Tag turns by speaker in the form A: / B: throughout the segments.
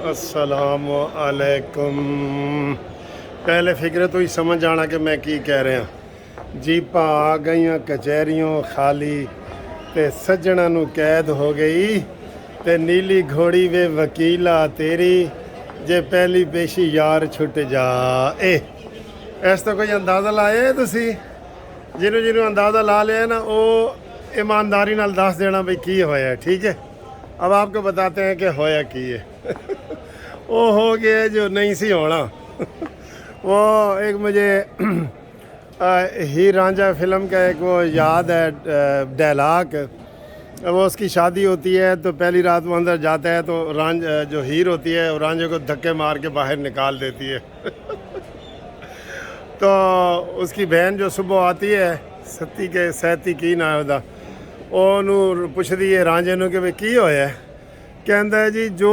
A: अस्सलाम वालेकुम। पहले फिक्र तो ही समझ आना कि मैं की कह रहा। जीपां आ गईयां कचहरियों खाली ते सज्जणा नू कैद हो गई ते नीली घोड़ी वे वकीला तेरी जे पहली पेशी यार छुट जा। इस तो कोई अंदाज़ा लाए तुसी? जिन्हों अंदाज़ा ला लिया ना वो ईमानदारी नाल दस देना भाई की होया। ठीक है, अब आपको बताते हैं कि होया की है। वो हो गया जो नहीं सी होना। वो एक मुझे हीर रांझा फिल्म का एक वो याद है डायलॉग। वो उसकी शादी होती है तो पहली रात वो अंदर जाता है तो जो हीर होती है वो रांझे को धक्के मार के बाहर निकाल देती है। तो उसकी बहन जो सुबह आती है सती के सैती की ना होता ਉਹਨੂੰ ਪੁੱਛਦੀ ਹੈ ਰਾਂਝੇ ਨੂੰ ਕਿ ਵੀ ਕੀ ਹੋਇਆ। ਕਹਿੰਦਾ ਜੀ ਜੋ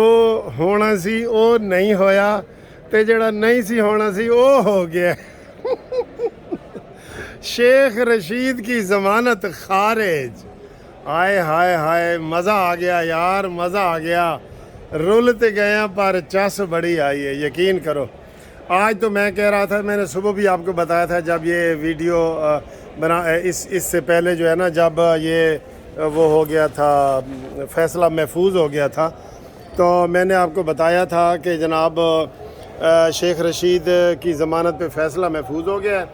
A: ਹੋਣਾ ਸੀ ਉਹ ਨਹੀਂ ਹੋਇਆ ਤੇ ਜਿਹੜਾ ਨਹੀਂ ਸੀ ਹੋਣਾ ਸੀ ਉਹ ਹੋ ਗਿਆ। शेख रशीद की ज़मानत खारिज। हाय हाय हाय, मज़ा आ गया यार, मज़ा आ गया। रुलते गए पर चस बड़ी आई है, यकीन करो। आज तो मैं कह रहा था, मैंने सुबह भी आपको बताया था जब ये वीडियो बना इससे पहले जो है ना, जब ये वो हो गया था फ़ैसला महफूज हो गया था, तो मैंने आपको बताया था कि जनाब शेख रशीद की ज़मानत पे फ़ैसला महफूज हो गया है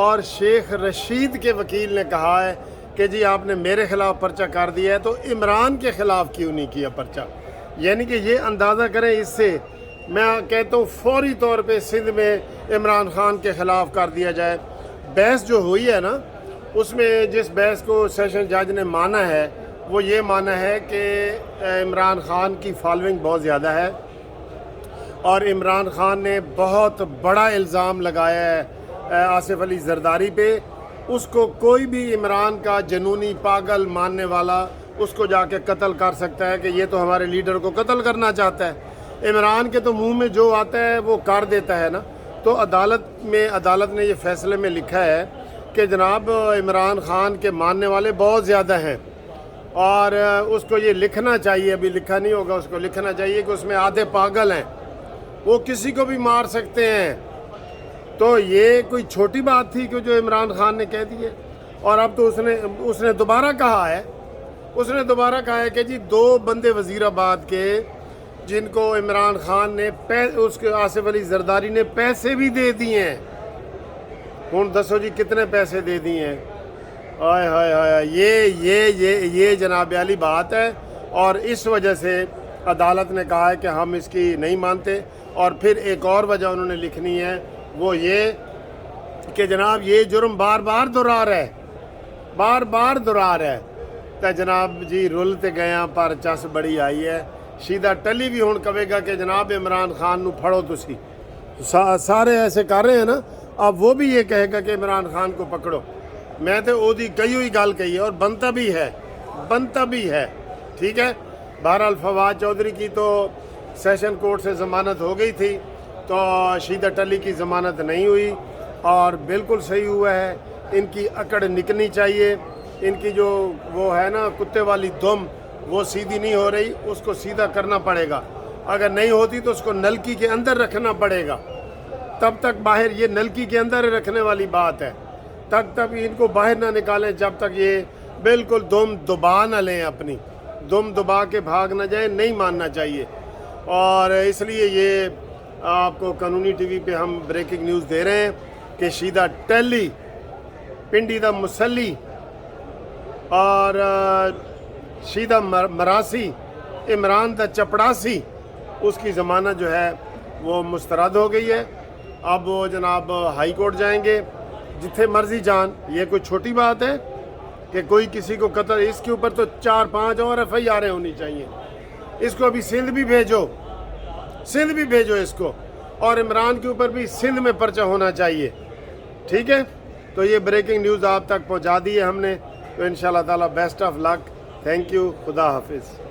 A: और शेख रशीद के वकील ने कहा है कि जी आपने मेरे ख़िलाफ़ पर्चा कर दिया है तो इमरान के ख़िलाफ़ क्यों नहीं किया पर्चा। यानी कि ये अंदाज़ा करें, इससे मैं कहता हूँ फौरी तौर पे सिंध में इमरान ख़ान के ख़िलाफ़ कर दिया जाए। बहस जो हुई है ना, उसमें जिस बहस को सेशन जज ने माना है वो ये माना है कि इमरान ख़ान की फॉलोइंग बहुत ज़्यादा है और इमरान ख़ान ने बहुत बड़ा इल्ज़ाम लगाया है आसिफ अली जरदारी पे। उसको कोई भी इमरान का जनूनी पागल मानने वाला उसको जाके कत्ल कर सकता है कि ये तो हमारे लीडर को कत्ल करना चाहता है। इमरान के तो मुंह में जो आता है वो कर देता है ना। तो अदालत ने ये फ़ैसले में लिखा है कि जनाब इमरान ख़ान के मानने वाले बहुत ज़्यादा हैं और उसको ये लिखना चाहिए, अभी लिखा नहीं होगा, उसको लिखना चाहिए कि उसमें आधे पागल हैं, वो किसी को भी मार सकते हैं। तो ये कोई छोटी बात थी कि जो इमरान ख़ान ने कह दी है। और अब तो उसने दोबारा कहा है कि जी दो बंदे वज़ीराबाद के जिनको इमरान ख़ान ने उसके आसिफ अली जरदारी ने पैसे भी दे दिए हैं। हुन दसो जी कितने पैसे दे दिए हैं। हाय हाय हाय, ये जनाब वाली बात है। और इस वजह से अदालत ने कहा है कि हम इसकी नहीं मानते। और फिर एक और वजह उन्होंने लिखनी है, वो ये कि जनाब ये जुर्म बार बार दोहरा रहा है। तो जनाब जी रुलते गया पर चस बड़ी आई है। सीधा टली भी हुण कहेगा कि जनाब इमरान ख़ान नू फड़ो तुसी। सारे ऐसे कर रहे हैं ना, अब वो भी ये कहेगा कि इमरान ख़ान को पकड़ो। मैं तो ओदी कई हुई गल कही है और बनता भी है। ठीक है, बहरहाल फवाद चौधरी की तो सेशन कोर्ट से ज़मानत हो गई थी, तो शीदा टली की ज़मानत नहीं हुई और बिल्कुल सही हुआ है। इनकी अकड़ निकलनी चाहिए। इनकी जो वो है ना कुत्ते वाली दुम, वो सीधी नहीं हो रही, उसको सीधा करना पड़ेगा। अगर नहीं होती तो उसको नलकी के अंदर रखना पड़ेगा। तब तक बाहर, ये नलकी के अंदर रखने वाली बात है, तब इनको बाहर ना निकालें जब तक ये बिल्कुल दुम दबा ना लें, अपनी दुम दबा के भाग ना जाए। नहीं मानना चाहिए। और इसलिए ये आपको कानूनी टीवी पे हम ब्रेकिंग न्यूज़ दे रहे हैं कि शीदा टैली पिंडी दा मुसली और शीदा मरासी इमरान दा चपड़ासी, उसकी ज़मानत जो है वो मुस्तरद हो गई है। अब वो जनाब हाई कोर्ट जाएंगे, जिथे मर्जी जान। ये कोई छोटी बात है कि कोई किसी को कत्ल, इसके ऊपर तो 4-5 और FIR होनी चाहिए। इसको अभी सिंध भी भेजो इसको, और इमरान के ऊपर भी सिंध में पर्चा होना चाहिए। ठीक है, तो ये ब्रेकिंग न्यूज़ आप तक पहुंचा दी है हमने। तो इंशाल्लाह ताला best of luck. Thank you, खुदा हाफिज़।